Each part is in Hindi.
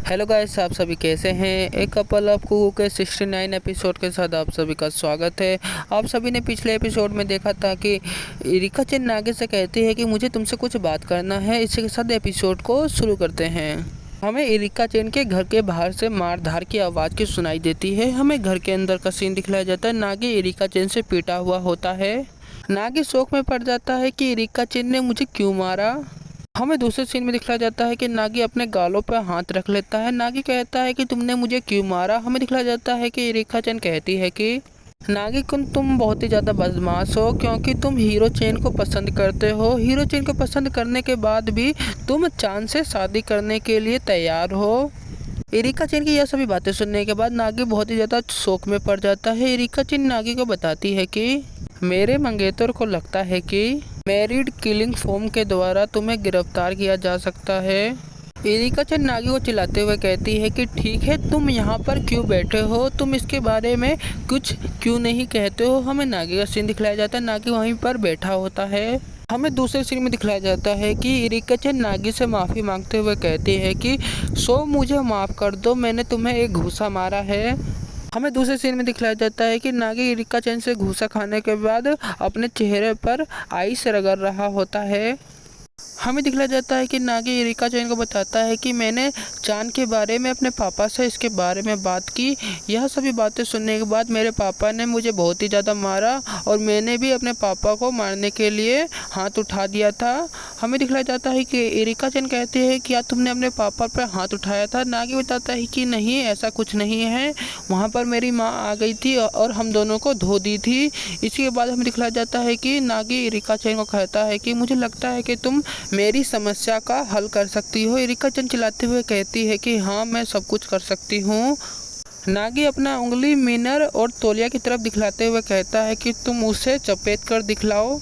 हेलो गाइस, आप सभी कैसे हैं। एक कपल ऑफ कुकू के 69 एपिसोड के साथ आप सभी का स्वागत है। आप सभी ने पिछले एपिसोड में देखा था कि रिका चेन नागी से कहती है कि मुझे तुमसे कुछ बात करना है। इसी के साथ एपिसोड को शुरू करते हैं। हमें इरिका चेन के घर के बाहर से मार धार की आवाज़ की सुनाई देती है। हमें घर के अंदर का सीन दिखलाया जाता है। नागी इरिका चेन से पीटा हुआ होता है। नागी शौक में पड़ जाता है कि इरिका चेन ने मुझे क्यों मारा। हमें दूसरे सीन में दिखलाया जाता है कि नागी अपने गालों पर हाथ रख लेता है। नागी कहता है कि तुमने मुझे क्यों मारा। हमें दिखलाया जाता है कि इरिका चेन कहती है कि नागी कुन, तुम बहुत ही ज़्यादा बदमाश हो क्योंकि तुम हीरो चेन को पसंद करते हो। हीरो चेन को पसंद करने के बाद भी तुम चांद से शादी करने के लिए तैयार हो। इरिका चेन की यह सभी बातें सुनने के बाद नागी बहुत ही ज़्यादा शौक में पड़ जाता है। इरिका चेन नागी को बताती है कि मेरे मंगेतर को लगता है कि मैरिड किलिंग फॉर्म के द्वारा तुम्हें गिरफ्तार किया जा सकता है। इरिका चेन नागी को चिल्लाते हुए कहती है कि ठीक है, तुम यहाँ पर क्यों बैठे हो, तुम इसके बारे में कुछ क्यों नहीं कहते हो। हमें नागी का सीन दिखलाया जाता है। नागी वहीं पर बैठा होता है। हमें दूसरे सीन में दिखलाया जाता है कि इरिका चेन नागी से माफ़ी मांगते हुए कहती है कि मुझे माफ़ कर दो, मैंने तुम्हें एक घूसा मारा है। हमें दूसरे सीन में दिखलाया जाता है कि नागी इरिका चेन से घूसा खाने के बाद अपने चेहरे पर आइस रगड़ रहा होता है। हमें दिखलाया जाता है कि नागी इरिका चेन को बताता है कि मैंने चांद के बारे में अपने पापा से इसके बारे में बात की। यह सभी बातें सुनने के बाद मेरे पापा ने मुझे बहुत ही ज़्यादा मारा और मैंने भी अपने पापा को मारने के लिए हाथ उठा दिया था। हमें दिखलाया जाता है कि इरिका चेन कहती है क्या तुमने अपने पापा पर हाथ उठाया था। नागी बताता है कि नहीं, ऐसा कुछ नहीं है, वहाँ पर मेरी माँ आ गई थी और हम दोनों को धो दी थी। इसके बाद हमें दिखलाया जाता है कि नागी इरिका चेन को कहता है कि मुझे लगता है कि तुम मेरी समस्या का हल कर सकती हो। इरिका चेन चिल्लाते हुए कहती है कि हाँ, मैं सब कुछ कर सकती हूँ। नागी अपना उंगली मीनर और तौलिया की तरफ दिखलाते हुए कहता है कि तुम उसे चपेट कर दिखलाओ।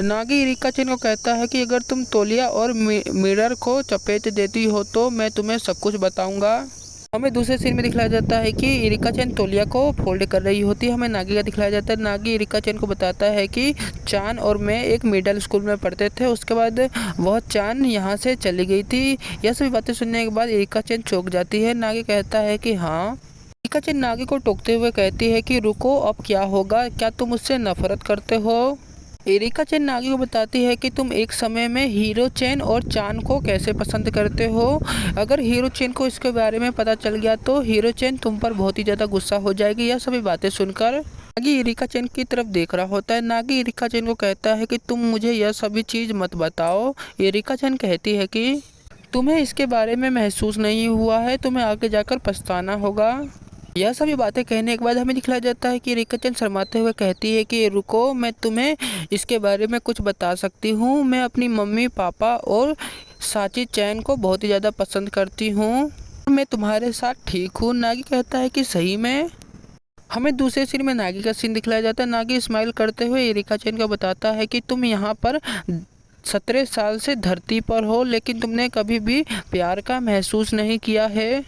नागी इरिका चेन को कहता है कि अगर तुम तौलिया और मिरर को चपेट देती हो तो मैं तुम्हें सब कुछ बताऊंगा। हमें दूसरे सीन में दिखलाया जाता है कि इरिका चेन तौलिया को फोल्ड कर रही होती है। हमें नागी का दिखलाया जाता है। नागी इरिका चेन को बताता है कि चांद और मैं एक मिडिल स्कूल में पढ़ते थे, उसके बाद वह चांद यहाँ से चली गई थी। यह सभी बातें सुनने के बाद इरिका चेन चौंक जाती है। नागी कहता है कि हाँ। इरिका चेन नागी को टोकते हुए कहती है कि रुको, अब क्या होगा, क्या तुम मुझसे नफरत करते हो। इरिका चेन नागी को बताती है कि तुम एक समय में हीरो चेन और चांद को कैसे पसंद करते हो। अगर हीरो चेन को इसके बारे में पता चल गया तो हीरो चेन तुम पर बहुत ही ज़्यादा गुस्सा हो जाएगी। यह सभी बातें सुनकर नागी इरिका चेन की तरफ देख रहा होता है। नागी इरिका चेन को कहता है कि तुम मुझे यह सभी चीज़ मत बताओ। इरिका चेन कहती है कि तुम्हें इसके बारे में महसूस नहीं हुआ है, तुम्हें आगे जाकर पछताना होगा। यह सभी बातें कहने के बाद हमें दिखलाया जाता है कि इरिका चेन शर्माते हुए कहती है कि रुको, मैं तुम्हें इसके बारे में कुछ बता सकती हूँ। मैं अपनी मम्मी पापा और साची चैन को बहुत ही ज़्यादा पसंद करती हूँ। मैं तुम्हारे साथ ठीक हूँ। नागी कहता है कि सही में। हमें दूसरे सीन में नागी का सीन दिखलाया जाता है। नागी स्माइल करते हुए इरिका चेन को बताता है कि तुम यहाँ पर 17 साल से धरती पर हो, लेकिन तुमने कभी भी प्यार का महसूस नहीं किया है।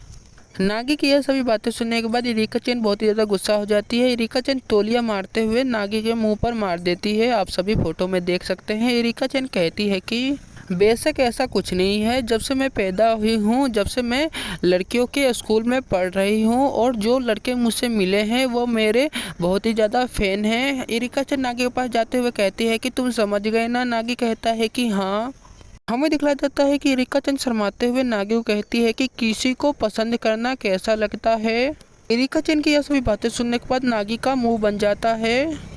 नागी की यह सभी बातें सुनने के बाद इरिका चेन बहुत ही ज़्यादा गुस्सा हो जाती है। इरिका चेन तौलिया मारते हुए नागी के मुंह पर मार देती है। आप सभी फोटो में देख सकते हैं। इरिका चेन कहती है कि बेशक ऐसा कुछ नहीं है, जब से मैं पैदा हुई हूँ, जब से मैं लड़कियों के स्कूल में पढ़ रही हूँ और जो लड़के मुझसे मिले हैं वो मेरे बहुत ही ज़्यादा फ़ैन हैं। इरिका चेन नागी के पास जाते हुए कहती है कि तुम समझ गए ना। नागी कहता है कि हाँ। हमें दिखलाया जाता है कि इरिका चेन शर्माते हुए नागी को कहती है कि किसी को पसंद करना कैसा लगता है। इरिका चेन की यह सभी बातें सुनने के बाद नागी का मुंह बन जाता है।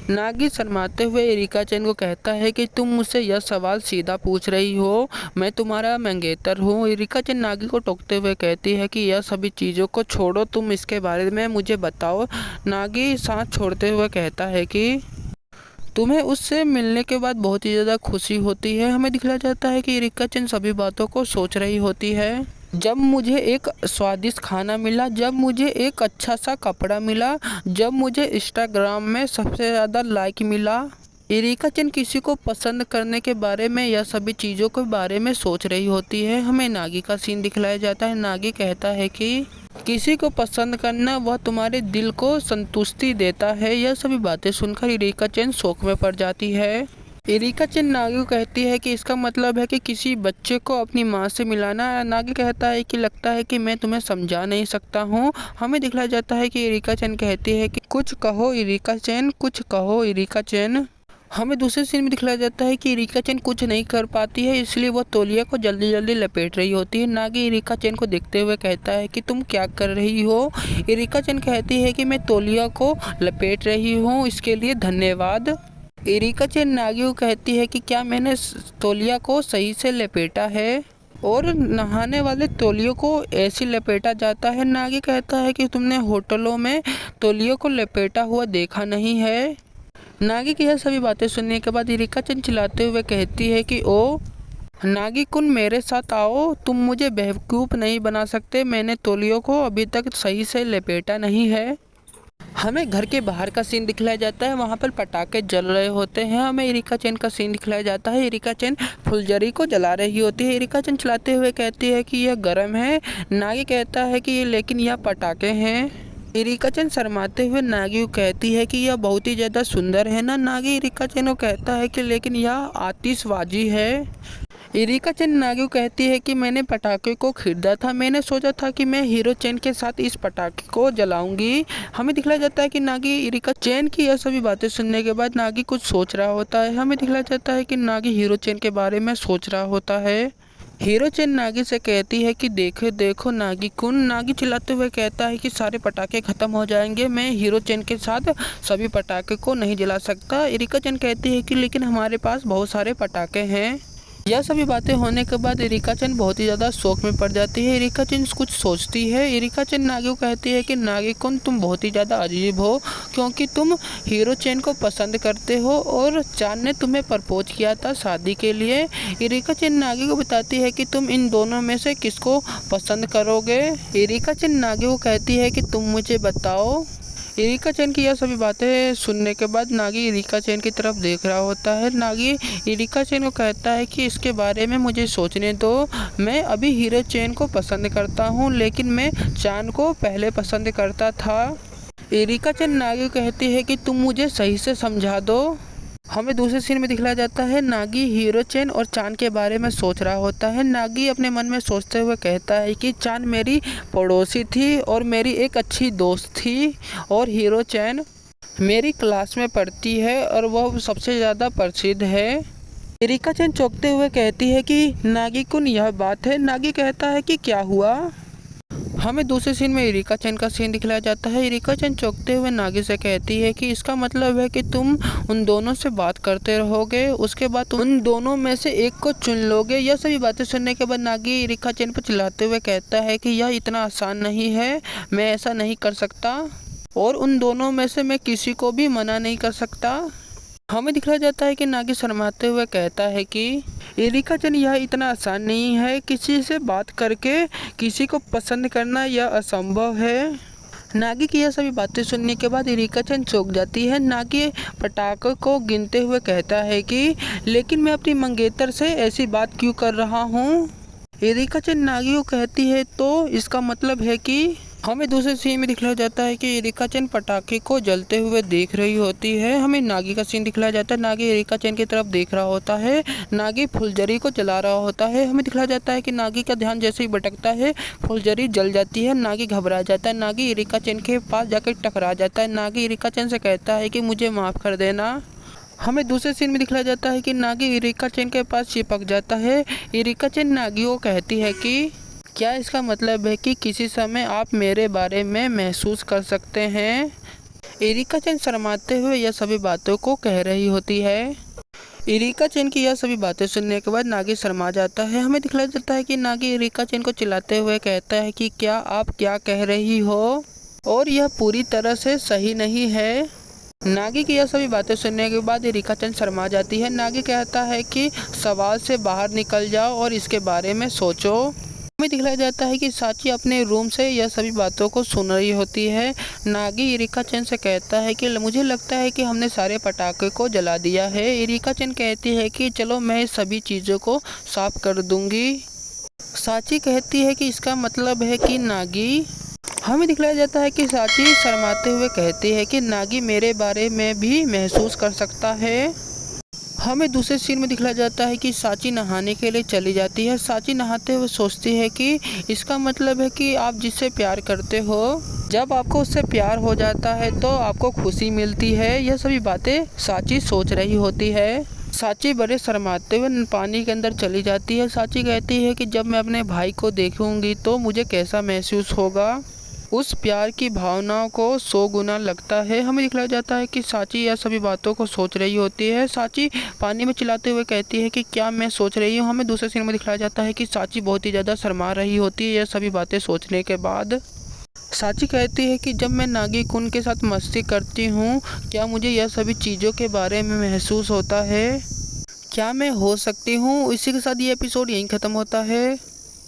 नागी शर्माते हुए इरिका चेन को कहता है कि तुम मुझसे यह सवाल सीधा पूछ रही हो, मैं तुम्हारा मंगेतर हूँ। इरिका चेन नागी को टोकते हुए कहती है कि यह सभी चीज़ों को छोड़ो, तुम इसके बारे में मुझे बताओ। नागी सांस छोड़ते हुए कहता है कि तुम्हें उससे मिलने के बाद बहुत ही ज़्यादा खुशी होती है। हमें दिखलाया जाता है कि इरिका चेन सभी बातों को सोच रही होती है। जब मुझे एक स्वादिष्ट खाना मिला, जब मुझे एक अच्छा सा कपड़ा मिला, जब मुझे इंस्टाग्राम में सबसे ज़्यादा लाइक मिला। इरिका चेन किसी को पसंद करने के बारे में या सभी चीज़ों के बारे में सोच रही होती है। हमें नागी का सीन दिखलाया जाता है। नागी कहता है कि किसी को पसंद करना वह तुम्हारे दिल को संतुष्टि देता है। यह सभी बातें सुनकर इरिका चेन शौक में पड़ जाती है। एरिका चेन नागी को कहती है कि इसका मतलब है कि किसी बच्चे को अपनी माँ से मिलाना। नागी कहता है कि लगता है कि मैं तुम्हें समझा नहीं सकता हूँ। हमें दिखलाया जाता है कि एरिका चेन कहती है कि कुछ कहो एरिका चेन, कुछ कहो एरिका चेन। हमें दूसरे सीन में दिखलाया जाता है कि एरिका चेन कुछ नहीं कर पाती है, इसलिए वो तौलिया को जल्दी जल्दी लपेट रही होती है। नागी एरिका चेन को देखते हुए कहता है कि तुम क्या कर रही हो। एरिका चेन कहती है कि मैं तौलिया को लपेट रही हूँ, इसके लिए धन्यवाद। एरिका चेन नागी को कहती है कि क्या मैंने तौलिया को सही से लपेटा है, और नहाने वाले तौलियों को ऐसे लपेटा जाता है। नागी कहता है कि तुमने होटलों में तौलियों को लपेटा हुआ देखा नहीं है। नागी की यह सभी बातें सुनने के बाद एरिका चेन चिल्लाते हुए कहती है कि ओ नागी कुन, मेरे साथ आओ, तुम मुझे बेवकूफ़ नहीं बना सकते, मैंने तौलियों को अभी तक सही से लपेटा नहीं है। हमें घर के बाहर का सीन दिखलाया जाता है, वहाँ पर पटाखे जल रहे होते हैं। हमें एरिका चेन का सीन दिखलाया जाता है, एरिका चेन फुलझड़ी को जला रही होती है। एरिका चेन चलाते हुए कहती है कि यह गर्म है। नागी कहता है कि लेकिन यह पटाखे हैं। एरिका चेन शर्माते हुए नागी को कहती है कि यह बहुत ही ज़्यादा सुंदर है ना। नागी एरिका चेन को कहता है कि लेकिन यह आतिशबाजी है। एरिका चेन नागी को कहती है कि मैंने पटाखे को खरीदा था, मैंने सोचा था कि मैं हीरो चेन के साथ इस पटाखे को जलाऊंगी। हमें दिखलाया जाता है कि नागी एरिका चेन की यह सभी बातें सुनने के बाद नागी कुछ सोच रहा होता है। हमें दिखलाया जाता है कि नागी हीरो चेन के बारे में सोच रहा होता है। हीरो चेन नागी से कहती है कि देखो देखो नागी कुन। नागी चिल्लाते हुए कहता है कि सारे पटाखे ख़त्म हो जाएंगे, मैं हीरो चेन के साथ सभी पटाखे को नहीं जला सकता। एरिका चेन कहती है कि लेकिन हमारे पास बहुत सारे पटाखे हैं। यह सभी बातें होने के बाद एरिका चेन बहुत ही ज़्यादा शौक में पड़ जाती है। एरिका चेन कुछ सोचती है। एरिका चेन नागी को कहती है कि नागी कुन, तुम बहुत ही ज़्यादा अजीब हो, क्योंकि तुम हीरो चेन को पसंद करते हो और चांद ने तुम्हें प्रपोज किया था शादी के लिए। एरिका चेन नागी को बताती है कि तुम इन दोनों में से किसको पसंद करोगे। एरिका चेन नागी को कहती है कि तुम मुझे बताओ। एरिका चेन की यह सभी बातें सुनने के बाद नागी एरिका चेन की तरफ देख रहा होता है। नागी एरिका चेन को कहता है कि इसके बारे में मुझे सोचने दो, मैं अभी हीरो चेन को पसंद करता हूँ, लेकिन मैं चांद को पहले पसंद करता था। एरिका चेन नागी को कहती है कि तुम मुझे सही से समझा दो। हमें दूसरे सीन में दिखलाया जाता है, नागी हीरो चेन और चांद के बारे में सोच रहा होता है। नागी अपने मन में सोचते हुए कहता है कि चांद मेरी पड़ोसी थी और मेरी एक अच्छी दोस्त थी, और हीरो चेन मेरी क्लास में पढ़ती है और वह सबसे ज़्यादा प्रसिद्ध है। एरिका चेन चौंकते हुए कहती है कि नागी कुन, यह बात है। नागी कहता है कि क्या हुआ। हमें दूसरे सीन में एरिका चेन का सीन दिखलाया जाता है। एरिका चेन चौंकते हुए नागी से कहती है कि इसका मतलब है कि तुम उन दोनों से बात करते रहोगे, उसके बाद उन दोनों में से एक को चुन लोगे। यह सभी बातें सुनने के बाद नागी एरिका चेन पर चिल्लाते हुए कहता है कि यह इतना आसान नहीं है, मैं ऐसा नहीं कर सकता, और उन दोनों में से मैं किसी को भी मना नहीं कर सकता। हमें दिखलाया जाता है कि नागी शर्माते हुए कहता है कि एरिका चेन, यह इतना आसान नहीं है, किसी से बात करके किसी को पसंद करना यह असंभव है। नागी की यह सभी बातें सुनने के बाद एरिका चेन चौंक जाती है। नागी पटाखों को गिनते हुए कहता है कि लेकिन मैं अपनी मंगेतर से ऐसी बात क्यों कर रहा हूँ। एरिका चेन नागी को कहती है तो इसका मतलब है कि हमें दूसरे सीन में दिखलाया जाता है कि एरिका चेन पटाखे को जलते हुए देख रही होती है। हमें नागी का सीन दिखलाया जाता है, नागी एरिका चेन की तरफ देख रहा होता है। नागी फुलझड़ी को जला रहा होता है। हमें दिखलाया जाता है कि नागी का ध्यान जैसे ही भटकता है, फुलझड़ी जल जाती है। नागी घबरा जाता है, नागी एरिका चेन के पास जाकर टकरा जाता है। नागी एरिका चेन से कहता है कि मुझे माफ़ कर देना। हमें दूसरे सीन में दिखलाया जाता है कि नागी एरिका चेन के पास चिपक जाता है। एरिका चेन नागी को कहती है कि क्या इसका मतलब है कि किसी समय आप मेरे बारे में महसूस कर सकते हैं। एरिका चेन शर्माते हुए यह सभी बातों को कह रही होती है। एरिका चेन की यह सभी बातें सुनने के बाद नागी शर्मा जाता है। हमें दिखलाया जाता है कि नागी एरिका चेन को चिल्लाते हुए कहता है कि क्या आप क्या कह रही हो, और यह पूरी तरह से सही नहीं है। नागी की यह सभी बातें सुनने के बाद एरिका चेन शर्मा जाती है। नागी कहता है कि सवाल से बाहर निकल जाओ और इसके बारे में सोचो। हमें दिखलाया जाता है कि साची अपने रूम से यह सभी बातों को सुन रही होती है। नागी एरिका चेन से कहता है कि मुझे लगता है कि हमने सारे पटाखे को जला दिया है। एरिका चेन कहती है कि चलो मैं सभी चीज़ों को साफ कर दूंगी। साची कहती है कि इसका मतलब है कि नागी। हमें दिखलाया जाता है कि साची शर्माते हुए कहती है कि नागी मेरे बारे में भी महसूस कर सकता है। हमें दूसरे सीन में दिखलाया जाता है कि साची नहाने के लिए चली जाती है। साची नहाते हुए सोचती है कि इसका मतलब है कि आप जिससे प्यार करते हो, जब आपको उससे प्यार हो जाता है तो आपको खुशी मिलती है। यह सभी बातें साची सोच रही होती है। साची बड़े शर्माते हुए पानी के अंदर चली जाती है। साची कहती है कि जब मैं अपने भाई को देखूंगी तो मुझे कैसा महसूस होगा। उस प्यार की भावनाओं को 100 गुना लगता है। हमें दिखलाया जाता है कि साची यह सभी बातों को सोच रही होती है। साची पानी में चिल्लाते हुए कहती है कि क्या मैं सोच रही हूँ। हमें दूसरे सीन में दिखलाया जाता है कि साची बहुत ही ज़्यादा शर्मा रही होती है यह सभी बातें सोचने के बाद। साची कहती है कि जब मैं नागी कुन के साथ मस्ती करती हूँ, क्या मुझे यह सभी चीज़ों के बारे में महसूस होता है, क्या मैं हो सकती हूँ। इसी के साथ ये एपिसोड यहीं ख़त्म होता है।